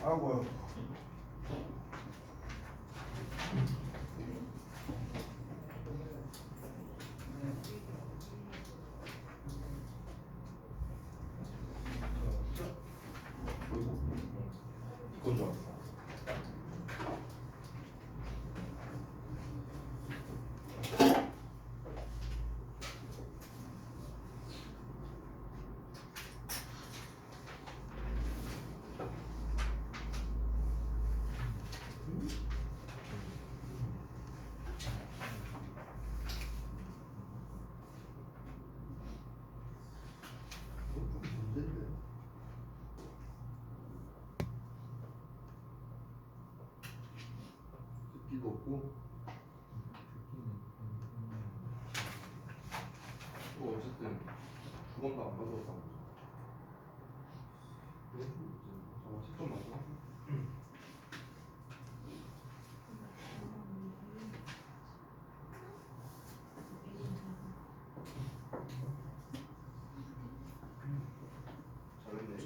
아이고. 이건 줄 알았어. 문제인데. 듣기도 없고. 또 어쨌든 두 번 다 안 가져왔다고. 왜? 저 10점 맞아? 잘했네.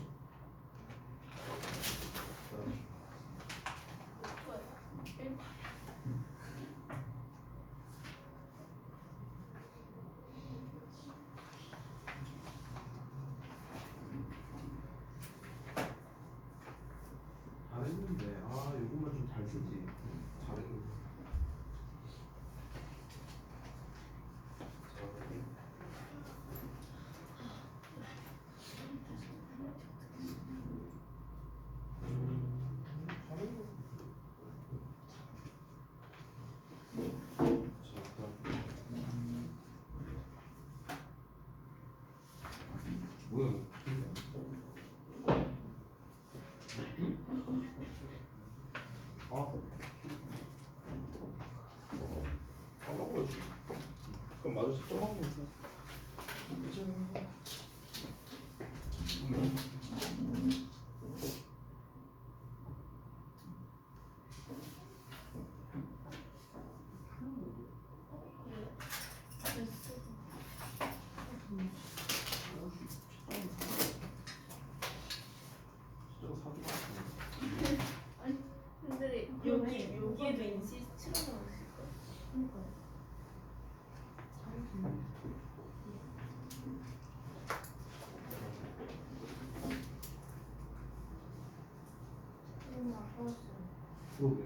잘했는데 요것만 좀 잘 쓰지. 잘했는데. 뭐야? 먹어야지. 그럼 맞아 10점 하고 있어. 아니 근데 여기에도 인시스트가 나왔을 거야. 너무 아까웠어. 그러게.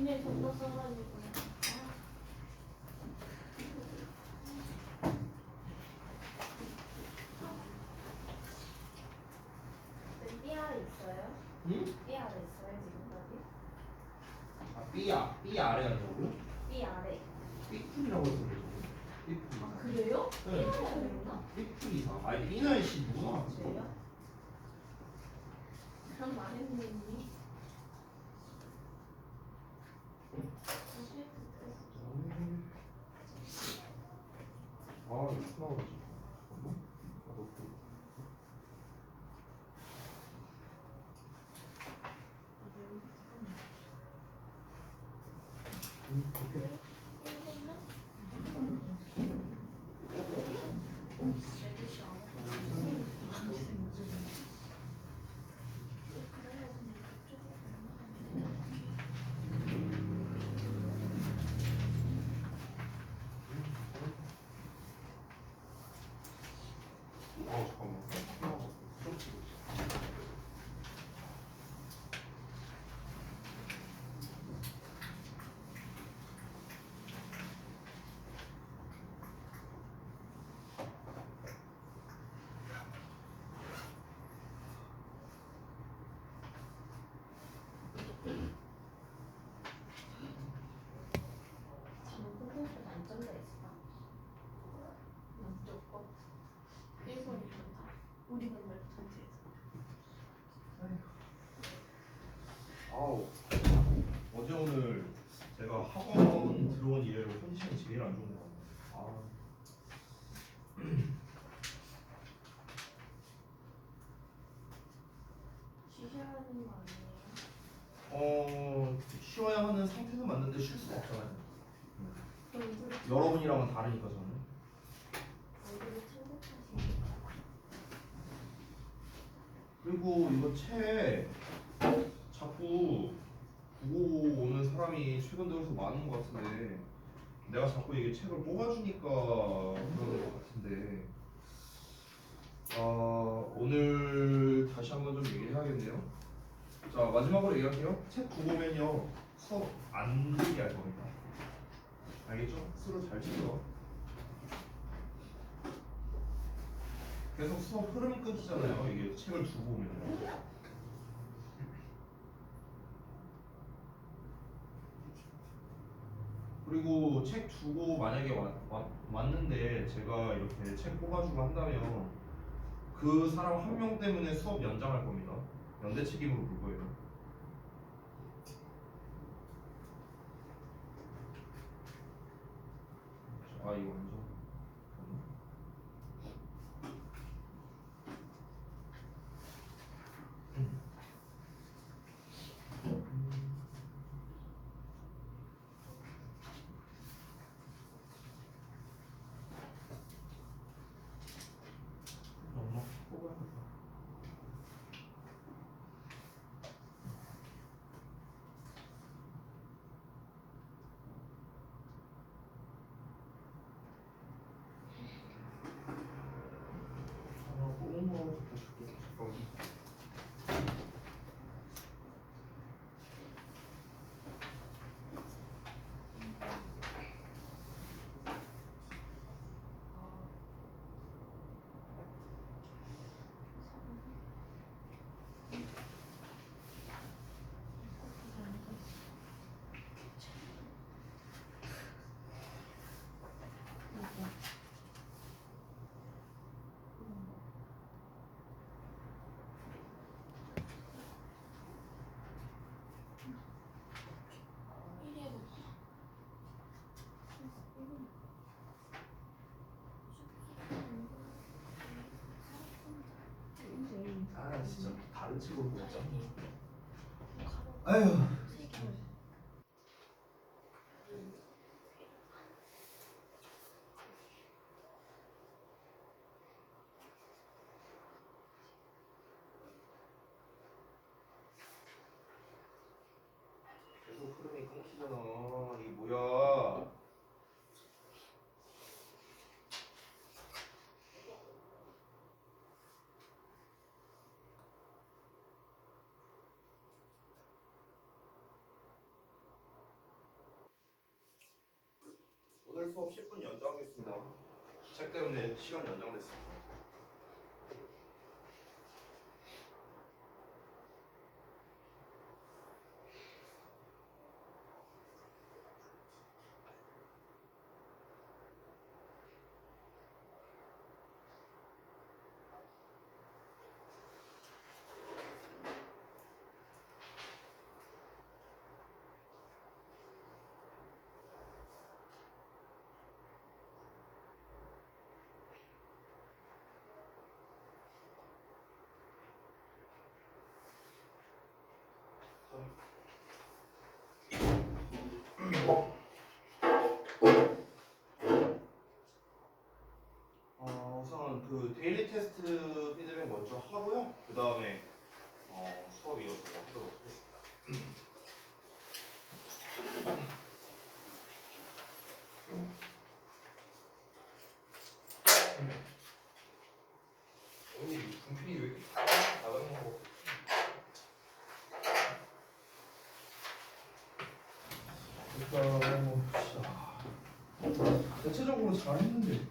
이제 전도 써가지고. 삐알 있어요? 응? 삐알 있어요 지금까지? B 아래 하자고요? 삐알에. B풀이라고 해서 그래. B풀이. 아 그래요? 네. 삐알에 됐나? B풀 이상. 아니 B는 씨 누가 나왔어? 그래요? 그럼 말했네 이미. 이거 나오지. 잠깐만. 오케이. 잠깐만. 장국에서 만점자 있어. 무조건. 일본이 좋다. 우리 건물 전체에서. 아우. 어제 오늘 제가 학원 들어온 이래로 컨디션이 제일 안 좋은 것 같아요. 쉬셔야 하는 거 아니에요? 쉬어야 하는 상태는 맞는데 쉴 수가 없잖아요. 얼굴이 여러분이랑은 다르니까 저는. 얼굴이 창백하시니까. 그리고 이거 책 자꾸 보고 오는 사람이 최근 들어서 많은 것 같은데 내가 자꾸 이게 책을 뽑아주니까 그러는 것 같은데 오늘 다시 한번 좀 얘기를 해야겠네요. 자 마지막으로 얘기할게요. 책 두고 오면요 수업 안 들게 할 겁니다. 알겠죠? 수를 잘 치죠. 계속 수업 흐름이 끊기잖아요. 이게 책을 두고 오면요. 그리고 책 두고 만약에 왔는데 제가 이렇게 책 뽑아주고 한다면 그 사람 한 명 때문에 수업 연장할 겁니다. 연대 책임으로 볼 거예요. 아 이거 완전 엄마 뽑아야겠다. 뽑은 거 갖다 줄게. 잠깐만. 아 진짜 다른 책으로 보자. 아휴. 계속 흐름이 끊기잖아. 이게 뭐야? 오늘 수업 10분 연장하겠습니다. 책 때문에 시간 연장됐습니다. 우선 그 데일리 테스트 피드백 먼저 하고요. 그 다음에 수업 이어서 하도록 하겠습니다. 오늘 이 분필이 왜 이렇게 나가는 거? 일단 대체적으로 잘했는데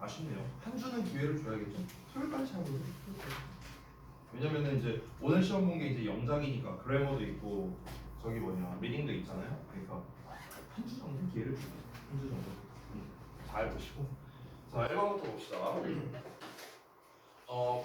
아쉽네요. 한 주는 기회를 줘야겠죠. 토요일까지 하거든요. 왜냐면은 이제 오늘 시험 본 게 이제 영작이니까 그래머도 있고 저기 뭐냐 리딩도 있잖아요. 그러니까 한 주 정도 기회를 주죠. 한 주 정도. 잘 보시고. 자 1번부터 봅시다.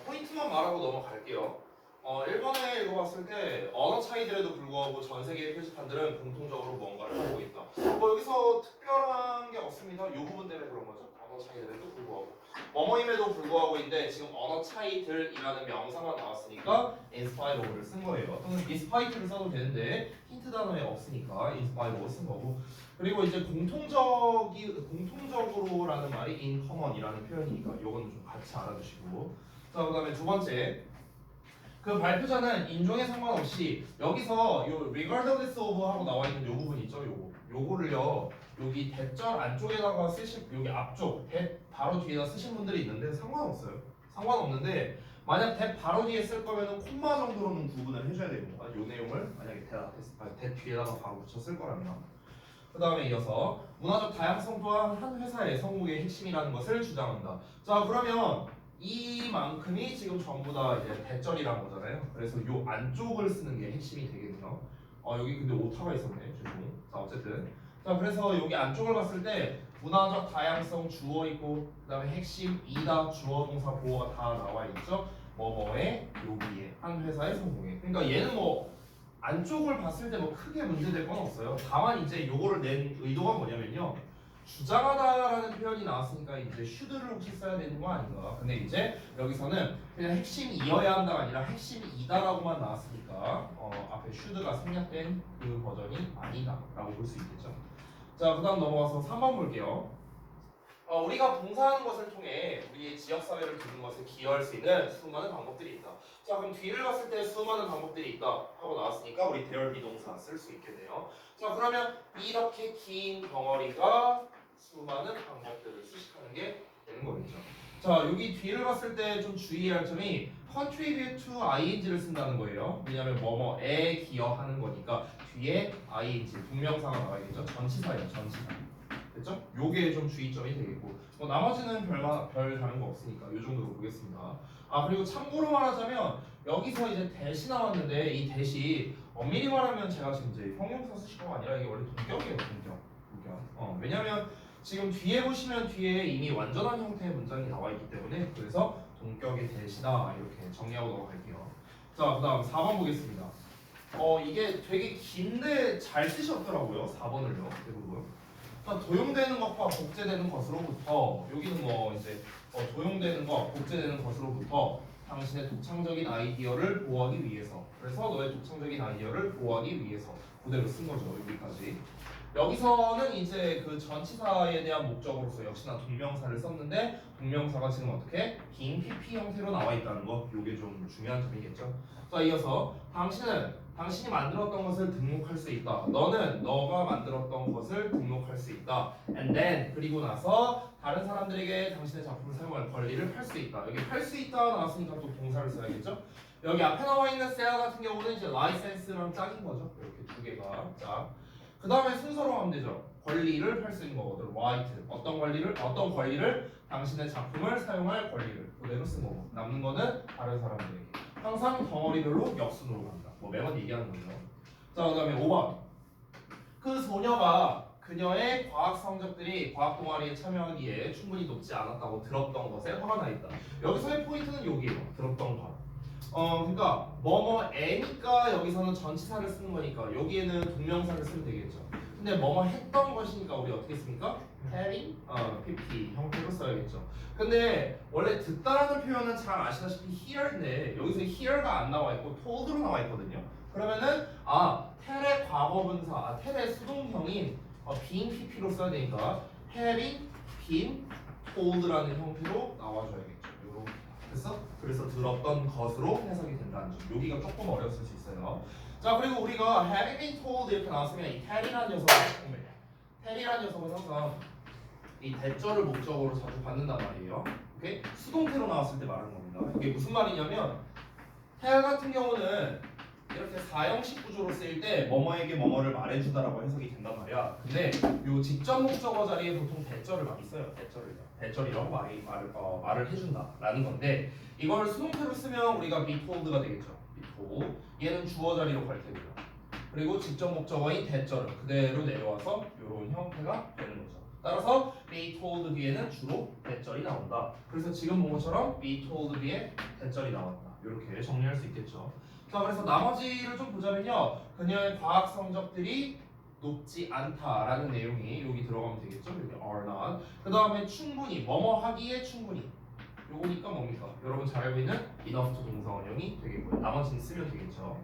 포인트만 말하고 넘어갈게요. 1번에 읽어봤을 때 언어 차이들에도 불구하고 전 세계의 표지판들은 공통적으로 뭔가를 하고 있다. 뭐 여기서 특별한 게 없습니다. 이 부분 때문에 그런 거죠. 언어 차이들에도 불구하고 뭐뭐임에도 불구하고인데 지금 언어 차이들이라는 명사가 나왔으니까 in spite of를 쓴 거예요. 또는 despite를 써도 되는데 힌트 단어에 없으니까 in spite of 쓴 거고. 그리고 이제 공통적으로라는 말이 in common이라는 표현이니까 이거는 좀 같이 알아두시고. 자 그다음에 두 번째. 그 발표자는 인종에 상관없이 여기서 요 regardless of 하고 나와 있는 요 부분 있죠? 요거를요 여기 대절 안쪽에다가 쓰실 여기 앞쪽 대 바로 뒤에다 쓰신 분들이 있는데 상관없어요. 상관없는데 만약 대 바로 뒤에 쓸 거면은 콤마 정도로는 구분을 해줘야 됩니다. 요 내용을 만약에 대 뒤에다가 바로 붙여 쓸 거라면. 그 다음에 이어서 문화적 다양성 또한 한 회사의 성공의 핵심이라는 것을 주장한다. 자 그러면 이만큼이 지금 전부 다 이제 대절이란 거잖아요. 그래서 요 안쪽을 쓰는 게 핵심이 되겠네요. 여기 근데 오타가 있었네. 죄송. 자 어쨌든 자 그래서 여기 안쪽을 봤을 때 문화적 다양성 주어 있고 그다음에 핵심 이다 주어 동사 보어가 다 나와 있죠. 뭐뭐에 여기에 한 회사의 성공에. 그러니까 얘는 뭐 안쪽을 봤을 때 뭐 크게 문제될 건 없어요. 다만 이제 요거를 낸 의도가 뭐냐면요. 주장하다라는 표현이 나왔으니까 이제 should를 혹시 써야 되는 거 아닌가? 근데 이제 여기서는 그냥 핵심이어야 한다가 아니라 핵심이다라고만 나왔으니까 앞에 should가 생략된 그 버전이 아니다라고 볼 수 있겠죠. 자, 그다음 넘어가서 3번 볼게요. 우리가 봉사하는 것을 통해 우리의 지역 사회를 돕는 것에 기여할 수 있는 수많은 방법들이 있다. 자, 그럼 뒤를 봤을 때 수많은 방법들이 있다 하고 나왔으니까 우리 대열 비동사 쓸 수 있겠네요. 자, 그러면 이렇게 긴 덩어리가 수많은 방법들을 수식하는 게 되는 거겠죠. 자, 여기 뒤를 봤을 때 좀 주의해야 할 점이 contribute to ing를 쓴다는 거예요. 왜냐하면 뭐뭐에 기여하는 거니까 뒤에 ing 분명사가 나와야겠죠. 전치사예요, 전치사. 됐죠? 요게 좀 주의점이 되겠고 뭐 나머지는 별 다른 거 없으니까 요 정도로 보겠습니다. 그리고 참고로 말하자면 여기서 이제 대시 나왔는데 이 대시 엄밀히 말하면 제가 지금 이제 형용사 쓰신 거 아니라 이게 원래 동격이에요. 동격. 왜냐면 지금 뒤에 보시면 뒤에 이미 완전한 형태의 문장이 나와 있기 때문에 그래서 동격의 대시다 이렇게 정리하고 넘어갈게요. 자, 그다음 4번 보겠습니다. 이게 되게 긴데 잘 쓰셨더라고요. 4번을요. 대부분. 도용되는 것과 복제되는 것으로부터 여기는 뭐 이제 도용되는 것, 복제되는 것으로부터 당신의 독창적인 아이디어를 보호하기 위해서 그래서 너의 독창적인 아이디어를 보호하기 위해서 그대로 쓴 거죠. 여기까지. 여기서는 이제 그 전치사에 대한 목적으로서 역시나 동명사를 썼는데 동명사가 지금 어떻게 긴 PP 형태로 나와 있다는 거 이게 좀 중요한 점이겠죠. 자, 이어서 당신이 만들었던 것을 등록할 수 있다. 너는 너가 만들었던 것을 등록할 수 있다. And then 그리고 나서 다른 사람들에게 당신의 작품을 사용할 권리를 팔 수 있다. 여기 팔 수 있다 나왔으니까 또 동사를 써야겠죠. 여기 앞에 나와 있는 sell 같은 경우는 이제 license랑 짝인 거죠. 이렇게 두 개가 짝. 그 다음에 순서로 하면 되죠. 권리를 팔 수 있는 거거든. right. 어떤 권리를 당신의 작품을 사용할 권리를 그대로 쓴 거고 남는 거는 다른 사람들에게. 항상 덩어리별로 역순으로 간다. 뭐 매번 얘기하는 거죠. 자, 그 다음에 5번. 그 소녀가 그녀의 과학 성적들이 과학 동아리에 참여하기에 충분히 높지 않았다고 들었던 것에 화가 나 있다. 여기서의 포인트는 여기에요. 들었던 것. 그러니까 뭐뭐애니까 여기서는 전치사를 쓰는 거니까 여기에는 동명사를 쓰면 되겠죠. 근데 뭐뭐 했던 것이니까 우리 어떻게 씁니까? having, pp 형태로 써야겠죠. 근데 원래 듣다라는 표현은 잘 아시다시피 hear인데 여기서 hear가 안 나와 있고 told로 나와 있거든요. 그러면은 텔의 과거분사, 텔의 수동형인 being pp로 써야 되니까 having been told라는 형태로 나와줘야겠죠. 요렇게. 됐어? 그래서 들었던 것으로 해석이 된다는 점. 여기가 조금 어려웠을 수 있어요. 자, 그리고 우리가 having been told 이렇게 나왔으면 이 텔이라는 녀석은 항상 이 대절을 목적으로 자주 받는단 말이에요. 오케이? 수동태로 나왔을 때 말하는 겁니다. 이게 무슨 말이냐면 텔 같은 경우는 이렇게 4형식 구조로 쓰일 때 뭐뭐에게 뭐뭐를 말해주다라고 해석이 된단 말이야. 근데 요 직접 목적어 자리에 보통 대절을 많이 써요. 대절이라고 말을 해준다라는 건데 이걸 수동태로 쓰면 우리가 be told가 되겠죠. be told. 얘는 주어 자리로 갈 테고요. 그리고 직접 목적어인 대절은 그대로 내려와서 이런 형태가 되는 거죠. 따라서 be told 뒤에는 주로 대절이 나온다. 그래서 지금 본 것처럼 be told 뒤에 대절이 나왔다. 이렇게 정리할 수 있겠죠. 자, 그래서 나머지를 좀 보자면요. 그녀의 과학 성적들이 높지 않다라는 내용이 여기 들어가면 되겠죠. 여기 are not. 그 다음에 충분히 뭐뭐 하기에 충분히. 요거니까 뭡니까? 여러분 잘 알고 있는 enough to 동사 원형이 되겠고요. 나머지는 쓰면 되겠죠.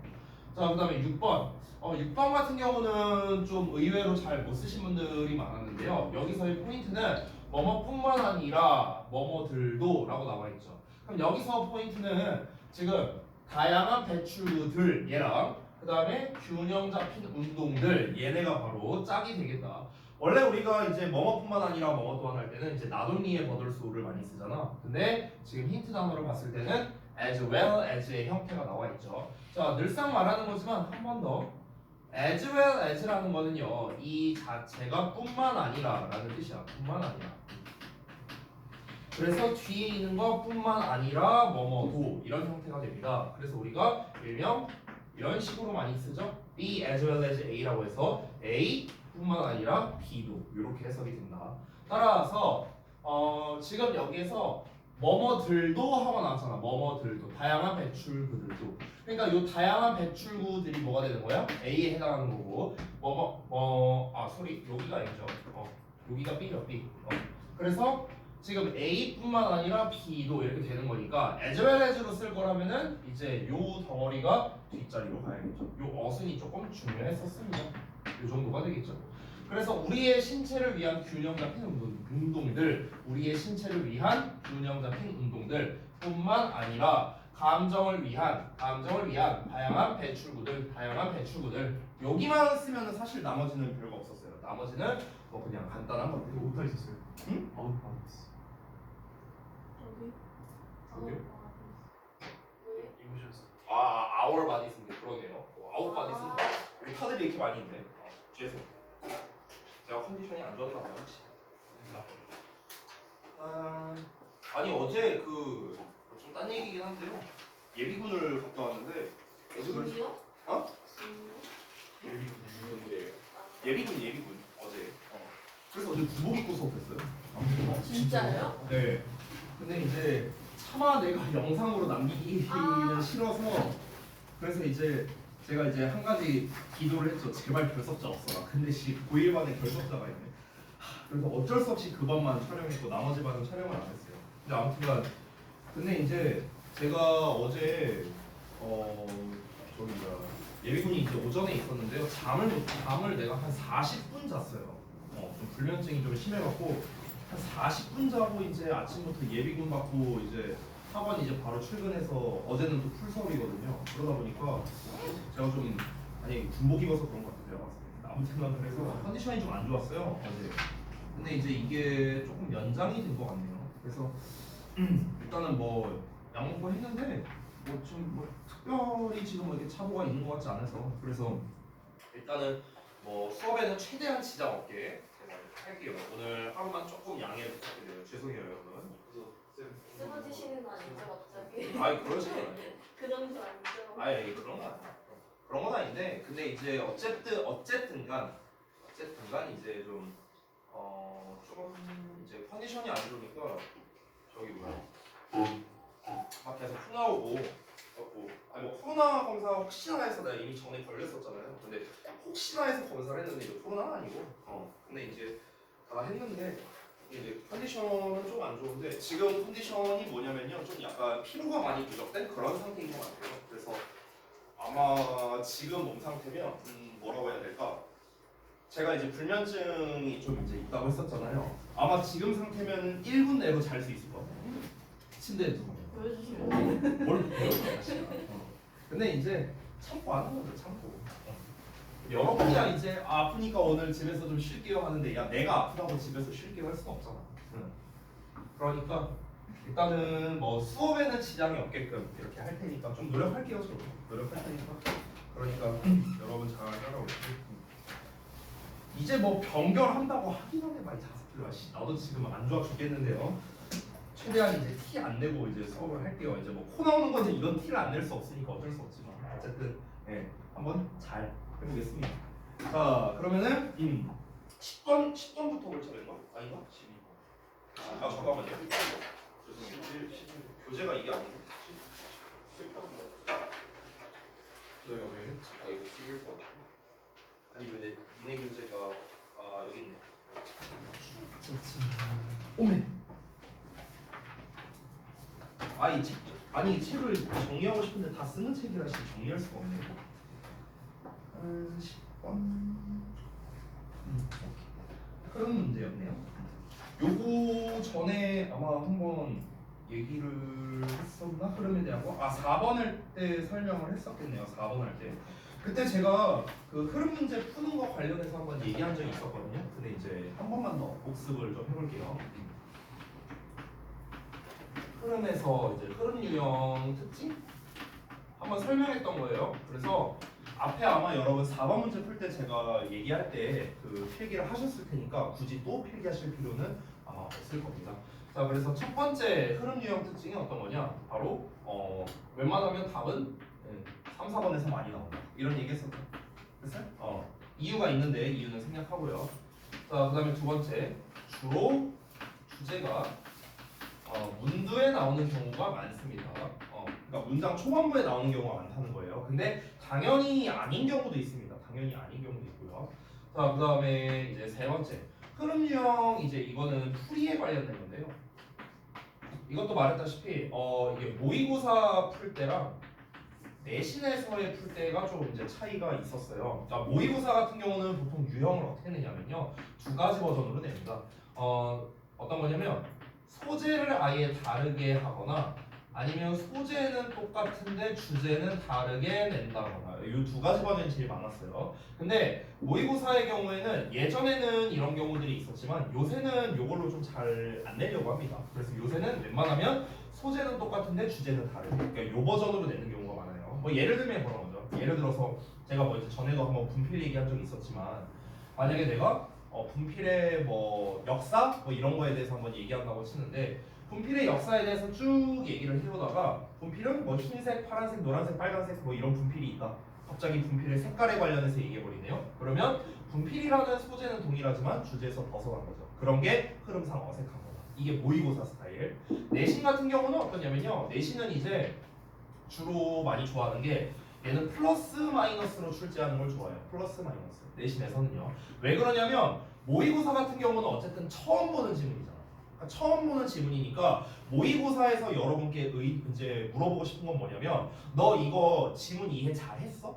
자, 그 다음에 6번. 6번 같은 경우는 좀 의외로 잘 못 쓰신 분들이 많았는데요. 여기서의 포인트는 뭐뭐뿐만 아니라 뭐뭐들도 라고 나와 있죠. 그럼 여기서 포인트는 지금 다양한 배출구들 얘랑 그 다음에 균형 잡힌 운동들 얘네가 바로 짝이 되겠다. 원래 우리가 이제 뭐뭐뿐만 아니라 뭐뭐 또한 할 때는 이제 나돌리의 버들소를 많이 쓰잖아. 근데 지금 힌트 단어를 봤을 때는 as well as의 형태가 나와 있죠. 자, 늘상 말하는 거지만 한 번 더 as well as라는 거는요 이 자체가 뿐만 아니라 라는 뜻이야. 뿐만 아니라. 그래서 뒤에 있는 거 뿐만 아니라 뭐뭐도 이런 형태가 됩니다. 그래서 우리가 일명 이런 식으로 많이 쓰죠. B as well as A라고 해서 A 뿐만 아니라 B도 이렇게 해석이 된다. 따라서 지금 여기에서 뭐뭐들도 하고 나왔잖아. 뭐뭐들도 다양한 배출구들도. 그러니까 이 다양한 배출구들이 뭐가 되는 거야? A에 해당하는 거고 여기가 A죠. 여기가 B죠. B. 그래서 지금 A뿐만 아니라 B도 이렇게 되는 거니까 as well as로 쓸 거라면은 이제 요 덩어리가 뒷자리로 가야겠죠. 요 어순이 조금 중요했었습니다. 요 정도가 되겠죠. 그래서 우리의 신체를 위한 균형 잡힌 운동들, 우리의 신체를 위한 균형 잡힌 운동들 뿐만 아니라 감정을 위한 다양한 배출구들 여기만 쓰면은 사실 나머지는 별거 없었어요. 나머지는 뭐 그냥 간단한 것들. 못하 있었어요. 응? 저기 저기요? 왜? 이모션스. 아웃 바디 쓴 게 그러네요. 아웃 바디 쓴 거. 우리 카드리 이렇게 많이 있네. 죄송. 제가 컨디션이 안 좋았나 봐요. 혹시. 아니 어제 좀 딴 얘기긴 한데요. 예비군을 갔다 왔는데 진주요? 어? 진주? 예비군 어제. 그래서 어제 군복 입고 수업했어요. 진짜요? 네. 근데 이제 차마 내가 영상으로 남기기는 싫어서 그래서 이제 제가 이제 한 가지 기도를 했죠. 제발 결석자 없어라. 근데 고1 반에 결석자가 있네. 그래서 어쩔 수 없이 그 반만 촬영했고 나머지 반은 촬영을 안 했어요. 근데 아무튼간 근데 이제 제가 어제 예비군이 이제 오전에 있었는데요. 잠을 내가 한 40분 잤어요. 좀 불면증이 좀 심해갖고 한 40분 자고 이제 아침부터 예비군 받고 이제 학원 이제 바로 출근해서 어제는 또 풀수업이거든요. 그러다 보니까 제가 좀 군복 입어서 그런 것 같아요. 아무튼 그래서 컨디션이 좀 안 좋았어요 어제. 근데 이제 이게 조금 연장이 된 것 같네요. 그래서 일단은 뭐 양호고 했는데 뭐 특별히 지금 이렇게 차보가 있는 것 같지 않아서 그래서 일단은 뭐 수업에는 최대한 지장 없게 제가 이렇게 할게요. 오늘 하루만 조금 양해 부탁드려요. 죄송해요 여러분. 쓰러지시는 거 아니죠 갑자기? 아이 그러지 않아요. 그런 줄 알죠? 아예 그런 건 아니에요. 그런 건 아닌데 근데 이제 어쨌든간 이제 좀 이제 컨디션이 안 좋으니까 저기 막 계속 후 나오고 뭐 코로나 검사 혹시나 해서 내가 이미 전에 걸렸었잖아요. 근데 혹시나 해서 검사를 했는데 이거 코로나는 아니고 근데 이제 다 했는데 이제 컨디션은 좀 안 좋은데 지금 컨디션이 뭐냐면요 좀 약간 피로가 많이 누적된 그런 상태인 것 같아요. 그래서 아마 지금 몸 상태면 뭐라고 해야 될까? 제가 이제 불면증이 좀 이제 있다고 했었잖아요. 아마 지금 상태면 1분 내로 잘 수 있을 것 같아요. 침대에 누워. 보여주시면 돼요. 뭘 보여줘? 근데 이제 참고 하는 거죠, 참고. 여러분이야 이제 아프니까 오늘 집에서 좀 쉴게요 하는데 야 내가 아프다고 집에서 쉴게요 할 수는 없잖아. 그러니까 일단은 뭐 수업에는 지장이 없게끔 이렇게 할 테니까 좀 노력할게요, 저도 노력할 테니까. 그러니까 여러분 잘 따라오시고. 이제 뭐 변결한다고 하긴 하네 많이 자석들아. 나도 지금 안 좋아 죽겠는데요. 최대한 이제 티 안 내고 이제 수업을 할게요. 이제 뭐 코 나오는 건데 이건 티를 안 낼 수 없으니까 어쩔 수 없지만 어쨌든 한번 잘 해보겠습니다. 자 그러면은 10번부터 볼 차례인가? 아닌가? 12번. 아 잠깐만요. 죄송해요. 교재가 이게 아니고. 저희가 왜? 이거 11번. 아니 근데 니네 교재가 여기 있네. 오메. 이 책을 정리하고 싶은데 다 쓰는 책이라 정리할 수가 없네. 10번. 그런 문제였네요. 요거 전에 아마 한번 얘기를 했었나? 흐름에 대한 거? 4번을 때 설명을 했었겠네요. 4번 할 때. 그때 제가 그 흐름 문제 푸는 거 관련해서 한번 얘기한 적이 있었거든요. 근데 이제 한 번만 더 복습을 좀 해볼게요. 흐름에서 이제 흐름 유형 특징 한번 설명했던 거예요. 그래서 앞에 아마 여러분 4번 문제 풀 때 제가 얘기할 때 그 필기를 하셨을 테니까 굳이 또 필기하실 필요는 아마 없을 겁니다. 자, 그래서 첫 번째 흐름 유형 특징이 어떤 거냐? 바로 웬만하면 답은 3, 4번에서 많이 나온다. 이런 얘기 했었죠. 됐어요? 이유가 있는데 이유는 생략하고요. 자, 그다음에 두 번째 주로 주제가 문두에 나오는 경우가 많습니다. 그러니까 문장 초반부에 나오는 경우가 많다는 거예요. 근데 당연히 아닌 경우도 있습니다. 당연히 아닌 경우도 있고요. 자, 그다음에 이제 세 번째 흐름 유형 이제 이거는 풀이에 관련된 건데요. 이것도 말했다시피 이게 모의고사 풀 때랑 내신에서의 풀 때가 좀 이제 차이가 있었어요. 그러니까 모의고사 같은 경우는 보통 유형을 어떻게 내냐면요, 두 가지 버전으로 냅니다. 어떤 거냐면 소재를 아예 다르게 하거나 아니면 소재는 똑같은데 주제는 다르게 낸다거나 이 두 가지 버전이 제일 많았어요. 근데 모의고사의 경우에는 예전에는 이런 경우들이 있었지만 요새는 이걸로 좀 잘 안 내려고 합니다. 그래서 요새는 웬만하면 소재는 똑같은데 주제는 다르게, 그러니까 이 버전으로 내는 경우가 많아요. 뭐 예를 들면 그런 거죠. 예를 들어서 제가 뭐 이제 전에도 한번 분필 얘기한 적이 있었지만 만약에 내가 분필의 뭐 역사 뭐 이런 거에 대해서 한번 얘기한다고 치는데 분필의 역사에 대해서 쭉 얘기를 해보다가 분필은 뭐 흰색, 파란색, 노란색, 빨간색 뭐 이런 분필이 있다. 갑자기 분필의 색깔에 관련해서 얘기해버리네요. 그러면 분필이라는 소재는 동일하지만 주제에서 벗어난 거죠. 그런 게 흐름상 어색한 거다. 이게 모의고사 스타일. 내신 같은 경우는 어떠냐면요. 내신은 이제 주로 많이 좋아하는 게 얘는 플러스 마이너스로 출제하는 걸 좋아해요. 플러스 마이너스. 내신에서는요. 왜 그러냐면 모의고사 같은 경우는 어쨌든 처음 보는 지문이잖아. 그러니까 처음 보는 지문이니까 모의고사에서 여러분께 이제 물어보고 싶은 건 뭐냐면 너 이거 지문 이해 잘했어?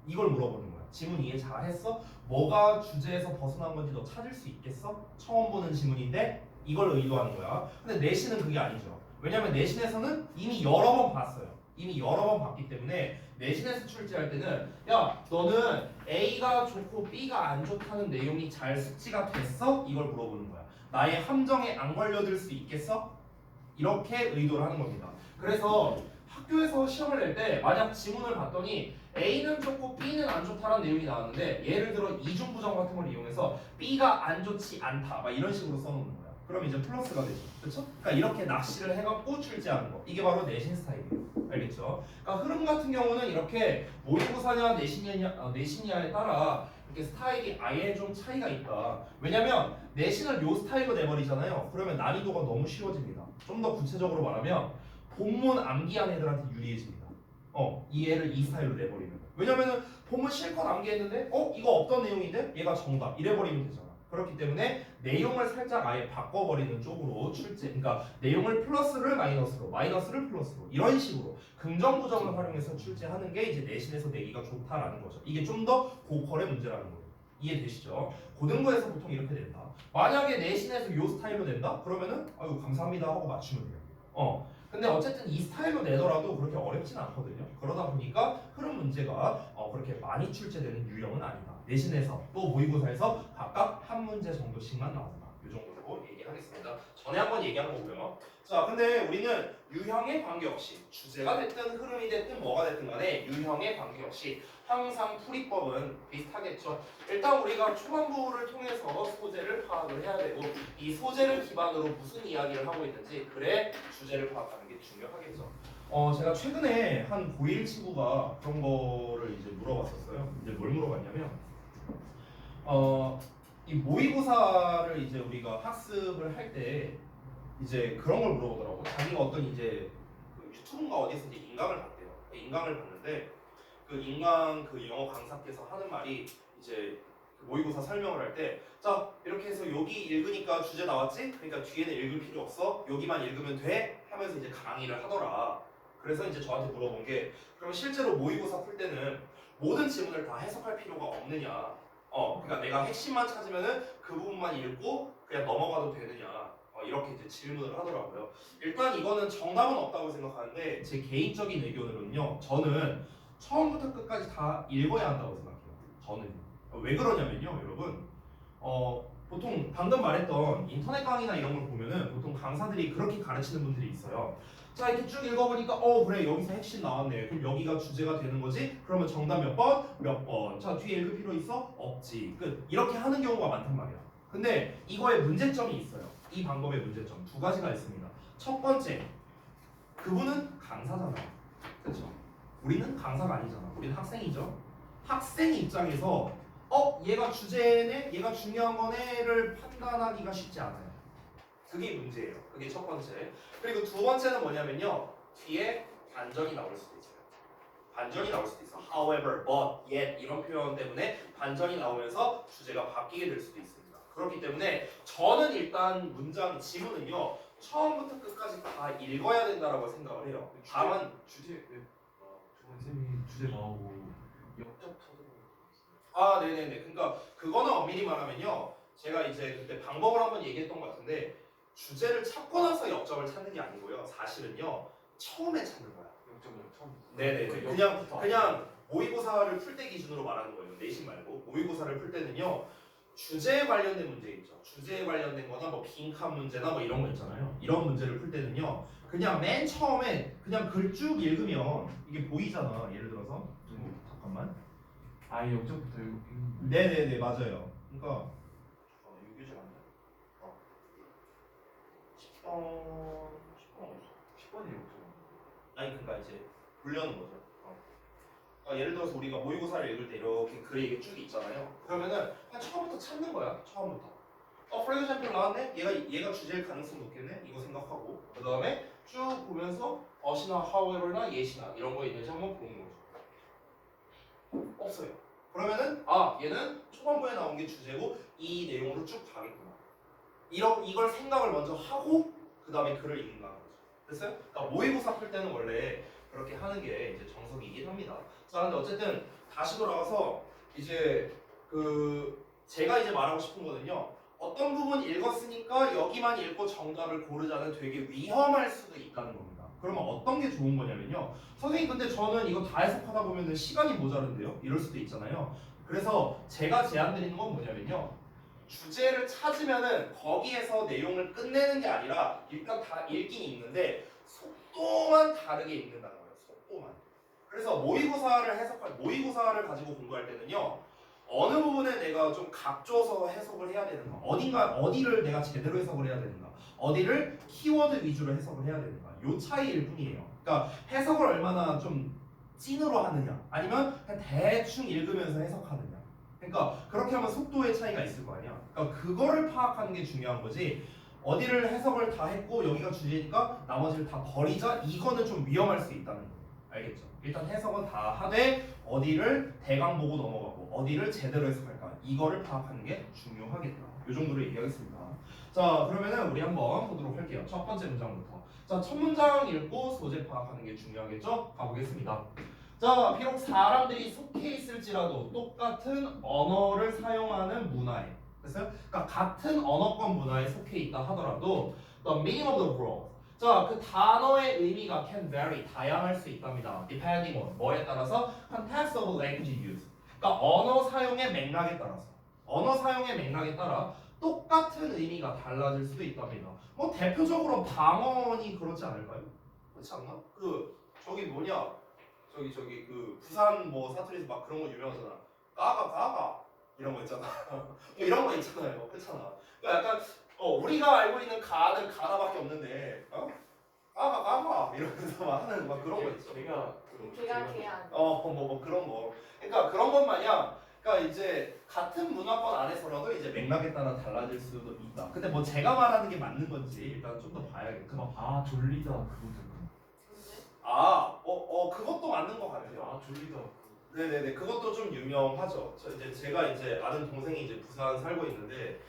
이걸 물어보는 거야. 지문 이해 잘했어? 뭐가 주제에서 벗어난 건지 너 찾을 수 있겠어? 처음 보는 지문인데 이걸 의도하는 거야. 근데 내신은 그게 아니죠. 왜냐면 내신에서는 이미 여러 번 봤어요. 이미 여러 번 봤기 때문에 내신에서 출제할 때는 야 너는 A가 좋고 B가 안 좋다는 내용이 잘 숙지가 됐어? 이걸 물어보는 거야. 나의 함정에 안 걸려들 수 있겠어? 이렇게 의도를 하는 겁니다. 그래서 학교에서 시험을 낼 때 만약 지문을 봤더니 A는 좋고 B는 안 좋다라는 내용이 나왔는데 예를 들어 이중부정 같은 걸 이용해서 B가 안 좋지 않다 막 이런 식으로 써놓는 거야. 그럼 이제 플러스가 되죠. 그렇죠? 그러니까 이렇게 낚시를 해갖고 출제하는 거. 이게 바로 내신 스타일이에요. 알겠죠? 그러니까 흐름 같은 경우는 이렇게 모의고사냐 내신이냐에 따라 이렇게 스타일이 아예 좀 차이가 있다. 왜냐면 내신을 요 스타일로 내버리잖아요. 그러면 난이도가 너무 쉬워집니다. 좀 더 구체적으로 말하면 본문 암기한 애들한테 유리해집니다. 이 애를 이 스타일로 내버리면. 왜냐면은 본문 실컷 암기했는데 이거 없던 내용인데 얘가 정답 이래버리면 되잖아. 그렇기 때문에 내용을 살짝 아예 바꿔버리는 쪽으로 출제, 그러니까 내용을 플러스를 마이너스로, 마이너스를 플러스로 이런 식으로 긍정 부정을 활용해서 출제하는 게 이제 내신에서 내기가 좋다라는 거죠. 이게 좀 더 고퀄의 문제라는 거예요. 이해되시죠? 고등부에서 보통 이렇게 된다. 만약에 내신에서 요 스타일로 낸다? 그러면은 아유 감사합니다 하고 맞추면 돼요. 근데 어쨌든 이 스타일로 내더라도 그렇게 어렵진 않거든요. 그러다 보니까 흐름 문제가 그렇게 많이 출제되는 유형은 아니다. 내신에서 또 모의고사에서 각각 한 문제 정도씩만 나온다. 이 정도로 얘기하겠습니다. 전에 한번 얘기한 거고요. 자, 근데 우리는 유형에 관계없이 주제가 됐든 흐름이 됐든 뭐가 됐든 간에 유형에 관계없이 항상 풀이법은 비슷하겠죠. 일단 우리가 초반부를 통해서 소재를 파악을 해야 되고 이 소재를 기반으로 무슨 이야기를 하고 있는지 글의 주제를 파악하는 게 중요하겠죠. 제가 최근에 한 고1 친구가 그런 거를 이제 물어봤었어요. 이제 뭘 물어봤냐면 이 모의고사를 이제 우리가 학습을 할 때 이제 그런 걸 물어보더라고. 자기가 어떤 이제 그 유튜브인가 어디서 이제 인강을 봤대요. 인강을 봤는데 그 인강 그 영어 강사께서 하는 말이 이제 그 모의고사 설명을 할 때 자 이렇게 해서 여기 읽으니까 주제 나왔지? 그러니까 뒤에는 읽을 필요 없어. 여기만 읽으면 돼? 하면서 이제 강의를 하더라. 그래서 이제 저한테 물어본 게 그럼 실제로 모의고사 풀 때는 모든 지문을 다 해석할 필요가 없느냐? 그러니까 내가 핵심만 찾으면은 그 부분만 읽고 그냥 넘어가도 되느냐? 이렇게 이제 질문을 하더라고요. 일단 이거는 정답은 없다고 생각하는데 제 개인적인 의견으로는요. 저는 처음부터 끝까지 다 읽어야 한다고 생각해요. 저는 왜 그러냐면요, 여러분. 보통 방금 말했던 인터넷 강의나 이런 걸 보면은 보통 강사들이 그렇게 가르치는 분들이 있어요. 자, 이렇게 쭉 읽어보니까 그래, 여기서 핵심 나왔네. 그럼 여기가 주제가 되는 거지? 그러면 정답 몇 번? 몇 번. 자, 뒤에 읽을 필요 있어? 없지. 끝. 이렇게 하는 경우가 많단 말이야. 근데 이거에 문제점이 있어요. 이 방법의 문제점 두 가지가 있습니다. 첫 번째, 그분은 강사잖아요. 그렇죠? 우리는 강사가 아니잖아. 우리는 학생이죠. 학생 입장에서 얘가 주제네, 얘가 중요한 거네를 판단하기가 쉽지 않아요. 그게 문제예요. 그게 첫 번째. 그리고 두 번째는 뭐냐면요, 뒤에 반전이 나올 수도 있어요. 반전이 나올 수도 있어. However, but, yet 이런 표현 때문에 반전이 나오면서 주제가 바뀌게 될 수도 있습니다. 그렇기 때문에 저는 일단 문장 지문은요, 처음부터 끝까지 다 읽어야 된다라고 생각을 해요. 다만 주제 선생님이 주제 나오고 역적 네네네. 그러니까 그거는 엄밀히 말하면요, 제가 이제 그때 방법을 한번 얘기했던 것 같은데 주제를 찾고 나서 역적을 찾는 게 아니고요. 사실은요, 처음에 찾는 거야. 역적 처음. 네네. 그냥 모의고사를 풀 때 기준으로 말하는 거예요. 내신 말고 모의고사를 풀 때는요, 주제에 관련된 문제 있죠. 주제에 관련된 거나 뭐 빈칸 문제나 뭐 이런 거 있잖아요. 이런 문제를 풀 때는요, 그냥 맨 처음에 그냥 글 쭉 읽으면 이게 보이잖아. 예를 들어서 잠깐만. 아예 역적부터 읽는. 네네네, 맞아요. 그러니까 유규제 맞나? 10번이 역적. 아니 그러니까 이제 돌려는 거죠. 그러니까 예를 들어서 우리가 모의고사를 읽을 때 이렇게 글이 이게 쭉 있잖아요. 그러면은 그냥 처음부터 찾는 거야. 처음부터. for example 나왔네. 얘가 주제일 가능성 높겠네. 이거 생각하고 그 다음에 쭉 보면서 어시나 however나 yet이나 이런 거 있는지 한번 보는 거죠. 없어요. 그러면은 얘는 초반부에 나온 게 주제고 이 내용으로 쭉 가겠구나. 이걸 생각을 먼저 하고 그 다음에 글을 읽는다는 거죠. 됐어요? 그러니까 모의고사 풀 때는 원래 그렇게 하는 게 이제 정석이긴 합니다. 자, 근데 어쨌든 다시 돌아가서 이제 제가 이제 말하고 싶은 거는요, 어떤 부분 읽었으니까 여기만 읽고 정답을 고르자는 되게 위험할 수도 있다는 겁니다. 그러면 어떤 게 좋은 거냐면요, 선생님 근데 저는 이거 다 해석하다 보면은 시간이 모자른데요? 이럴 수도 있잖아요. 그래서 제가 제안드리는 건 뭐냐면요, 주제를 찾으면은 거기에서 내용을 끝내는 게 아니라 일단 다 읽긴 읽는데 속도만 다르게 읽는다는 거예요. 속도만. 그래서 모의고사를 가지고 공부할 때는요, 어느 부분에 내가 좀 각줘서 해석을 해야 되는가, 어디를 내가 제대로 해석을 해야 되는가, 어디를 키워드 위주로 해석을 해야 되는가, 요 차이일 뿐이에요. 그러니까 해석을 얼마나 좀 찐으로 하느냐, 아니면 그냥 대충 읽으면서 해석하느냐. 그러니까 그렇게 하면 속도의 차이가 있을 거 아니야. 그러니까 그거를 파악하는 게 중요한 거지. 어디를 해석을 다 했고 여기가 주제니까 나머지를 다 버리자, 이거는 좀 위험할 수 있다는 거예요. 알겠죠? 일단 해석은 다 하되 어디를 대강 보고 넘어가고 어디를 제대로 해석할까, 이거를 파악하는 게 중요하겠다. 이 정도로 얘기하겠습니다. 자, 그러면은 우리 한번 보도록 할게요. 첫 번째 문장부터. 자, 첫 문장 읽고 소재 파악하는 게 중요하겠죠? 가보겠습니다. 자, 비록 사람들이 속해 있을지라도 똑같은 언어를 사용하는 문화에, 됐어요? 그러니까 같은 언어권 문화에 속해 있다 하더라도 the meaning of the word, 자, 그 단어의 의미가 can vary, 다양할 수 있답니다. depending on, 뭐에 따라서? context of language use, 그러니까 언어 사용의 맥락에 따라 똑같은 의미가 달라질 수도 있답니다. 뭐 대표적으로 방언이 그렇지 않을까요? 그렇지 않나? 저기 부산 뭐 사투리에서 막 그런 거 유명하잖아. 까가 이런 거 있잖아. 뭐 이런 거 있잖아요. 그렇잖아. 그러니까 약간 우리가 알고 있는 가는 가다밖에 없는데 까가 이러면서 막 하는 막 그런 거 있죠. 제가 걔야. 뭐 그런 거. 그러니까 그런 것 마냥, 그러니까 이제 같은 문화권 안에서라도 이제 맥락에 따라 달라질 수도 있다. 근데 뭐 제가 말하는 게 맞는 건지 일단 좀 더 봐야겠죠. 졸리다 그거죠. 그것도 맞는 것 같아요. 졸리다. 네네네, 그것도 좀 유명하죠. 제가 이제 아는 동생이 이제 부산 살고 있는데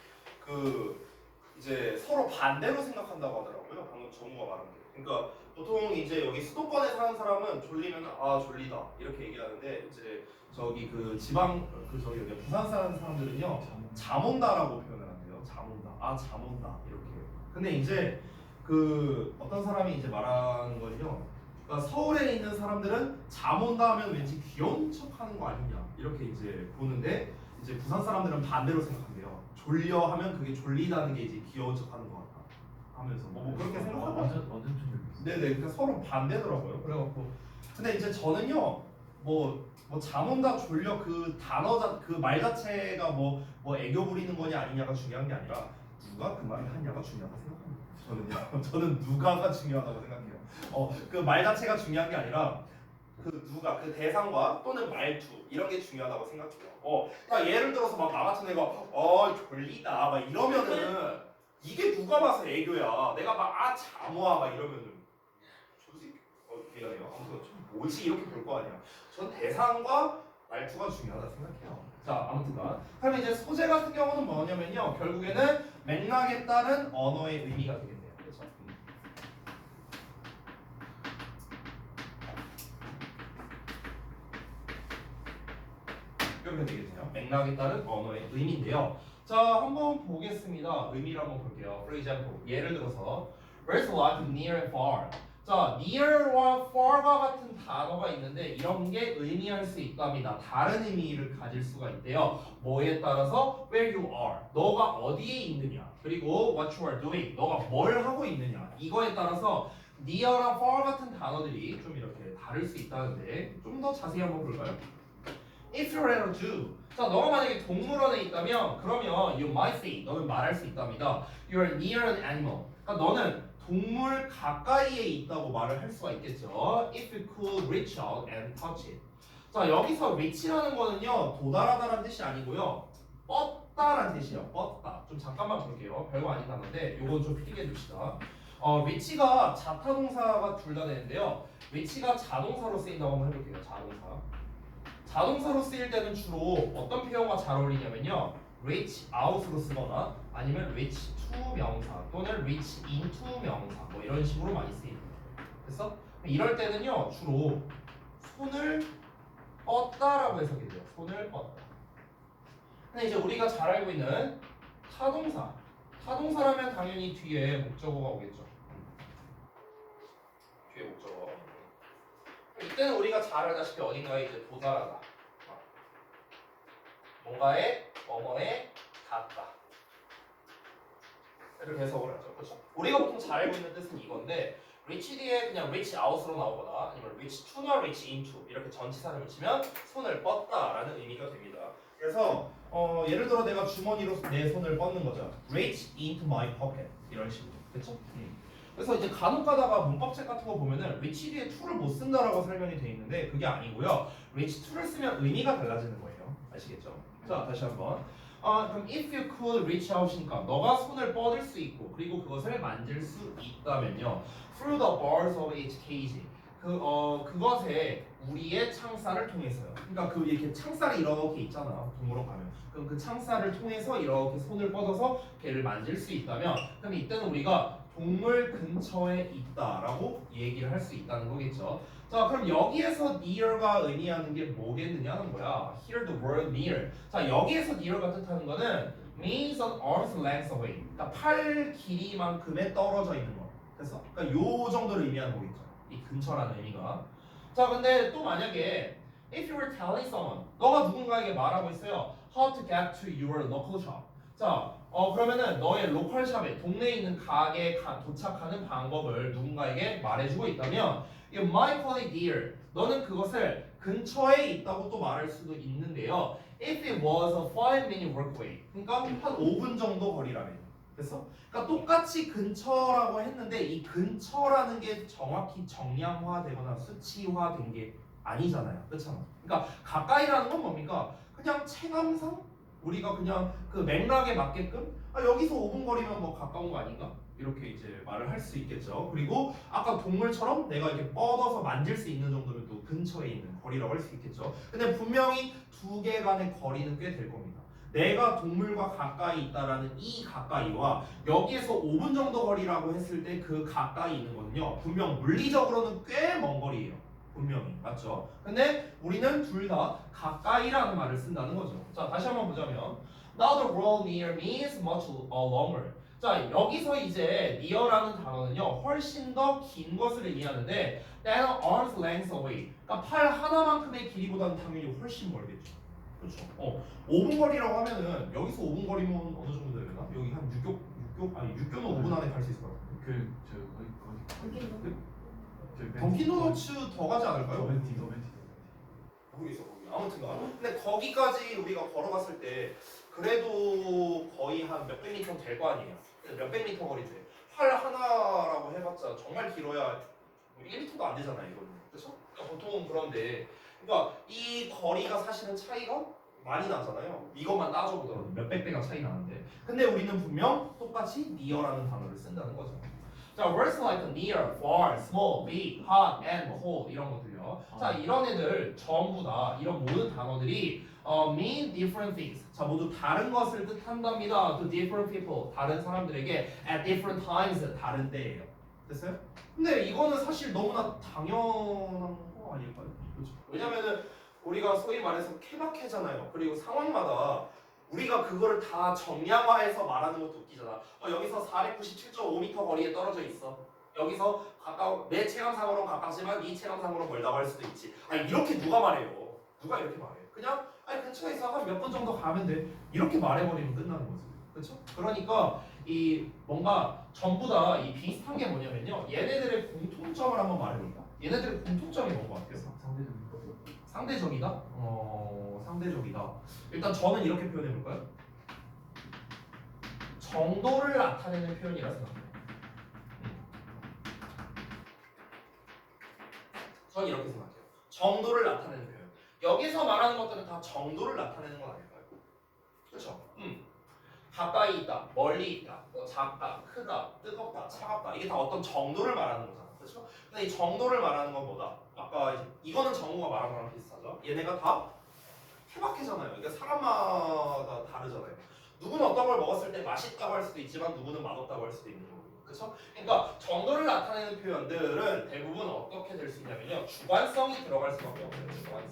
이제 서로 반대로 생각한다고 하더라고요. 방금 정우가 말한 게. 그러니까 보통 이제 여기 수도권에 사는 사람은 졸리면 졸리다 이렇게 얘기하는데, 이제 저기 지방 저기 여기 부산 사는 사람들은요 잠 온다라고 표현을 한대요. 잠 온다. 잠 온다 이렇게. 근데 이제 그 어떤 사람이 이제 말하는 거는요. 그러니까 서울에 있는 사람들은 잠 온다 하면 왠지 귀여운 척하는 거 아니냐 이렇게 이제 보는데 이제 부산 사람들은 반대로 생각한대요. 졸려 하면 그게 졸리다는 게 이제 귀여운 척하는 것 같다 하면서 뭐 그렇게 생각하고. 완전 좀 재밌어. 네네, 그러니까 서로 반대더라고요. 그래갖고 근데 이제 저는요 뭐 잠 온다 졸려 그 그 말 자체가 뭐 애교 부리는 거냐 아니냐가 중요한 게 아니라 누가 그 말을 하냐가 중요하다 생각합니다. 저는요 저는 누가가 중요하다고 생각해요. 그 말 자체가 중요한 게 아니라 그 누가 그 대상과 또는 말투 이런 게 중요하다고 생각해요. 그러니까 예를 들어서 막 나 같은 애가 졸리다 막 이러면은 이게 누가 봐서 애교야. 내가 막 잠 와 막 이러면은 솔직히 미안해요. 아무튼 좀 뭐지 이렇게 볼 거 아니야. 전 대상과 말투가 중요하다 생각해요. 자 아무튼간 그럼 이제 소재 같은 경우는 뭐냐면요 결국에는 맥락에 따른 언어의 의미가 되겠네요. 그렇죠? 이렇게 되겠네요. 맥락에 따른 언어의 의미인데요. 자 한번 보겠습니다. 의미를 한번 볼게요. For example 예를 들어서 Where's like near and far? 자, near와 far과 같은 단어가 있는데 이런 게 의미할 수 있답니다. 다른 의미를 가질 수가 있대요. 뭐에 따라서 where you are, 너가 어디에 있느냐, 그리고 what you are doing, 너가 뭘 하고 있느냐. 이거에 따라서 near랑 far 같은 단어들이 좀 이렇게 다를 수 있다는데 좀 더 자세히 한번 볼까요? If you're at a zoo, 자, 너가 만약에 동물원에 있다면 그러면 you might say, 너는 말할 수 있답니다. You're near an animal. 그러니까 너는 동물 가까이에 있다고 말을 할 수가 있겠죠. If you could reach out and touch it. 자 여기서 reach라는 거는요 도달하다라는 뜻이 아니고요 뻗다라는 뜻이에요. 뻗다. 좀 잠깐만 볼게요. 별거 아닌 단어인데 요건 좀 필기해 둡시다. reach가 자타동사가 둘 다 되는데요. reach가 자동사로 쓰인다고 한번 해볼게요. 자동사로 쓰일 때는 주로 어떤 표현과 잘 어울리냐면요. reach out으로 쓰거나 아니면 reach to 명사 또는 reach into 명사 뭐 이런 식으로 많이 쓰입니다. 됐어? 이럴 때는요 주로 손을 뻗다라고 해석이 돼요. 손을 뻗다. 근데 이제 우리가 잘 알고 있는 타동사라면 당연히 뒤에 목적어가 오겠죠. 뒤에 목적어. 이때는 우리가 잘 알다시피 어딘가에 이제 도달하다. 뭔가에 뭐뭐에 닿다. 이렇게 해석을 하죠. 그렇죠? 우리가 보통 잘 알고 있는 뜻은 이건데 reach 뒤에 그냥 reach out으로 나오거나 아니면 reach to나 reach into 이렇게 전치사를 붙이면 손을 뻗다라는 의미가 됩니다. 그래서 예를 들어 내가 주머니로 내 손을 뻗는 거죠. reach into my pocket 이런 식으로. 그렇죠? 그래서 이제 간혹 가다가 문법책 같은 거 보면은 reach 뒤에 to를 못 쓴다라고 설명이 돼 있는데 그게 아니고요. reach to를 쓰면 의미가 달라지는 거예요. 아시겠죠? 자 다시 한번. 그럼 if you could reach out이니까 너가 손을 뻗을 수 있고 그리고 그것을 만질 수 있다면요. through the bars of its cage. 그것에 우리의 창살을 통해서요. 그러니까 그 이렇게 창살이 이렇게 있잖아. 동물원 가면. 그럼 그 창살을 통해서 이렇게 손을 뻗어서 걔를 만질 수 있다면 그럼 이때는 우리가 동물 근처에 있다라고 얘기를 할 수 있다는 거겠죠. 자 그럼 여기에서 near가 의미하는 게 뭐겠느냐는 거야. Here the word near. 자 여기에서 near가 뜻하는 거는 means an arm's length away. 그러니까 팔 길이만큼에 떨어져 있는 거. 됐어? 그러니까 요 정도를 의미하는 거겠죠. 이 근처라는 의미가. 자 근데 또 만약에 if you were telling someone 너가 누군가에게 말하고 있어요. how to get to your local shop. 자 그러면은 너의 로컬 샵에 동네에 있는 가게에 도착하는 방법을 누군가에게 말해주고 있다면 you might call it near. 너는 그것을 근처에 있다고 또 말할 수도 있는데요. If it was a 5-minute workway. 그러니까 한 5분 정도 거리라면. 됐어? 그러니까 똑같이 근처라고 했는데 이 근처라는 게 정확히 정량화되거나 수치화된 게 아니잖아요. 그렇잖아. 그러니까 가까이라는 건 뭡니까? 그냥 체감상 우리가 그냥 그 맥락에 맞게끔 여기서 5분 거리면 뭐 가까운 거 아닌가? 이렇게 이제 말을 할 수 있겠죠. 그리고 아까 동물처럼 내가 이렇게 뻗어서 만질 수 있는 정도면 또 근처에 있는 거리라고 할 수 있겠죠. 근데 분명히 두 개 간의 거리는 꽤 될 겁니다. 내가 동물과 가까이 있다라는 이 가까이와 여기에서 5분 정도 거리라고 했을 때 그 가까이 있는 거는요. 분명 물리적으로는 꽤 먼 거리예요. 분명히. 맞죠? 근데 우리는 둘 다 가까이라는 말을 쓴다는 거죠. 자, 다시 한번 보자면 Now the road near me is much longer. 자 여기서 이제 near라는 단어는요 훨씬 더 긴 것을 의미하는데 than arm's length away. 그러니까 팔 하나만큼의 길이보다는 당연히 훨씬 멀겠죠. 그렇죠. 5분 거리라고 하면은 여기서 5분 거리면 어느 정도 되려나? 여기 한 6교 아니 6교는 5분 안에 갈 수 있을 것 같은데. 저 거기 여기는 던킨 도너츠 더 가지 않을까요? 더벤티 모르겠어 거기. 아무튼간. 근데 거기까지 우리가 걸어갔을 때 그래도 거의 한 몇백 미터 될 거 아니에요. 몇백 미터 거리 돼. 팔 하나라고 해봤자 정말 길어야 1미터도 안 되잖아요 이거는. 그렇죠? 그러니까 보통은 그런데. 그러니까 이 거리가 사실은 차이가 많이 나잖아요. 이것만 따져보더라도 몇백 배가 차이 나는데. 근데 우리는 분명 똑같이 near라는 단어를 쓴다는 거죠. 자, words like near, far, small, big, hot, and cold 이런 것들요. 자, 이런 애들 전부 다 이런 모든 단어들이 mean different things. 자, 모두 다른 것을 뜻한답니다. To different people, 다른 사람들에게 at different times, 다른 때예요. 됐어요? 근데 이거는 사실 너무나 당연한 거 아닐까요? 그렇죠? 왜냐면은 우리가 소위 말해서 케바케잖아요. 그리고 상황마다 우리가 그거를 다 정량화해서 말하는 것도 웃기잖아. 여기서 497.5m 거리에 떨어져 있어. 여기서 가까워. 내 체감상으로는 가깝지만 네 체감상으로는 멀다고 할 수도 있지. 아니 이렇게 누가 말해요? 누가 이렇게 말해? 그냥 아니 근처에 있어 한 몇 분 정도 가면 돼. 이렇게 말해버리면 끝나는 거지. 그렇죠? 그러니까 이 뭔가 전부 다 이 비슷한 게 뭐냐면요. 얘네들의 공통점을 한번 말해볼까? 얘네들의 공통점이 뭔 것 같아요? 상대적인 거. 상대적이다? 상대적이다. 일단 저는 이렇게 표현해 볼까요? 정도를 나타내는 표현이라 생각해요. 저는 이렇게 생각해요. 정도를 나타내는 표현. 여기서 말하는 것들은 다 정도를 나타내는 건 아닐까요? 그렇죠? 가까이 있다, 멀리 있다, 뭐 작다, 크다, 뜨겁다, 차갑다 이게 다 어떤 정도를 말하는 거잖아. 그렇죠? 근데 이 정도를 말하는 건 뭐다? 아까 이거는 정우가 말한 거랑 비슷하죠? 얘네가 다 케바케잖아요. 그러니까 사람마다 다르잖아요. 누구는 어떤 걸 먹었을 때 맛있다고 할 수도 있지만 누구는 맛없다고 할 수도 있는 거고. 그렇죠? 그러니까 정도를 나타내는 표현들은 대부분 어떻게 될 수 있냐면요. 주관성이 들어갈 수밖에 없어요. 주관성.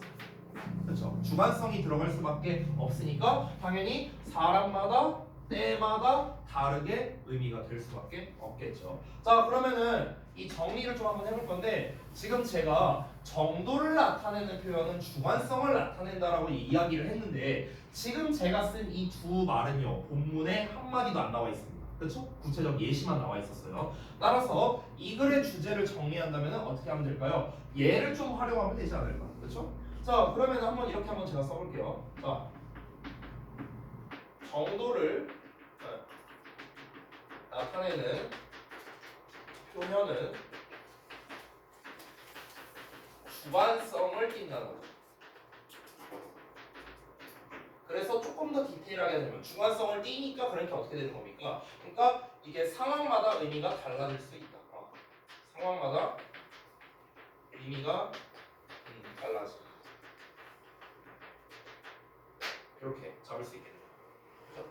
그렇죠? 주관성이 들어갈 수밖에 없으니까 당연히 사람마다 때마다 다르게 의미가 될 수밖에 없겠죠. 자, 그러면은 이 정리를 좀 한번 해볼 건데 지금 제가 정도를 나타내는 표현은 주관성을 나타낸다라고 이야기를 했는데 지금 제가 쓴 이 두 말은요 본문에 한 마디도 안 나와 있습니다. 그렇죠? 구체적 예시만 나와 있었어요. 따라서 이 글의 주제를 정리한다면 어떻게 하면 될까요? 얘를 좀 활용하면 되지 않을까? 그렇죠? 자, 그러면 한번 이렇게 한번 제가 써볼게요. 자, 정도를 나타내는 표현은 주관성을 띈다는 거죠. 그래서 조금 더 디테일하게 되면 주관성을 띠니까 그러니까 어떻게 되는 겁니까? 그러니까 이게 상황마다 의미가 달라질 수 있다. 상황마다 의미가 달라져. 이렇게 잡을 수 있겠네요. 그렇죠?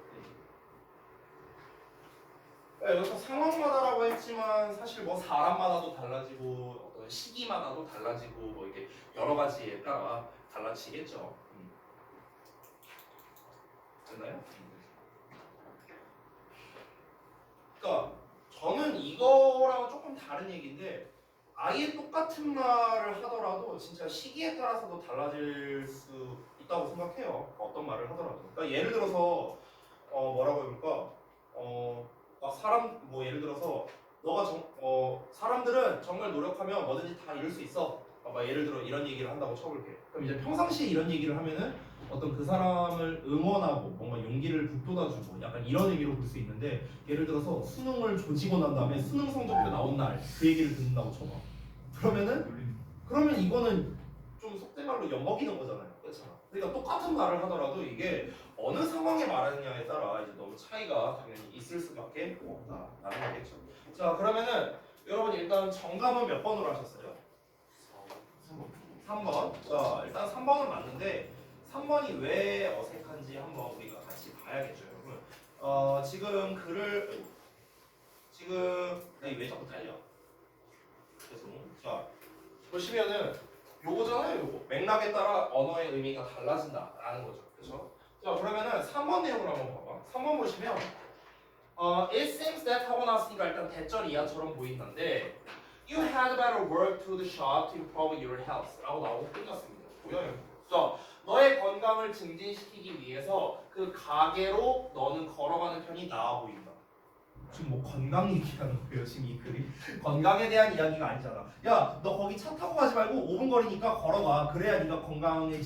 여기서 상황마다라고 했지만 사실 뭐 사람마다도 달라지고 어떤 시기마다도 달라지고 뭐 이렇게 여러 가지에 따라 달라지겠죠. 됐나요? 그러니까 저는 이거랑 조금 다른 얘기인데 아예 똑같은 말을 하더라도 진짜 시기에 따라서도 달라질 수 있다고 생각해요. 어떤 말을 하더라도. 그러니까 예를 들어서 뭐라고 해볼까? 막 사람 뭐 예를 들어서 너가 사람들은 정말 노력하면 뭐든지 다 이룰 수 있어. 막 예를 들어 이런 얘기를 한다고 쳐볼게. 그럼 이제 평상시에 이런 얘기를 하면은 어떤 그 사람을 응원하고 뭔가 용기를 북돋아주고 약간 이런 의미로 볼 수 있는데 예를 들어서 수능을 조지고 난 다음에 수능 성적표 나온 날 그 얘기를 듣는다고 쳐봐. 그러면 이거는 좀 속된 말로 엿먹이는 거잖아요. 그렇잖아. 그러니까 똑같은 말을 하더라도 이게 어느 상황에 말하느냐에 따라 이제 너무 차이가 당연히 있을 수밖에 없다라는 거겠죠. 자, 그러면은 여러분 일단 정답은 몇 번으로 하셨어요? 3번. 자, 일단 3번은 맞는데 3번이 왜 어색한지 한번 우리가 같이 봐야겠죠, 여러분. 지금 글을 왜 자꾸 잘려? 죄송. 자, 보시면은 요거잖아요, 요거. 맥락에 따라 언어의 의미가 달라진다라는 거죠, 그렇죠? 자, 그러면은 3번 내용을 한번 봐봐. 3번 보시면 It seems that 하고 나왔으니까 일단 대절 이하처럼 보이는데 You had better work to the shop to improve your health 라고 나오고 끝났습니다. 뭐야 이거? 너의 건강을 증진시키기 위해서 그 가게로 너는 걸어가는 편이 나아 보인다. 지금 뭐 건강 얘기하는 거예요 지금 이 글이? 건강에 대한 이야기가 아니잖아. 야 너 거기 차 타고 가지 말고 5분 거리니까 걸어가. 그래야 네가 건강해지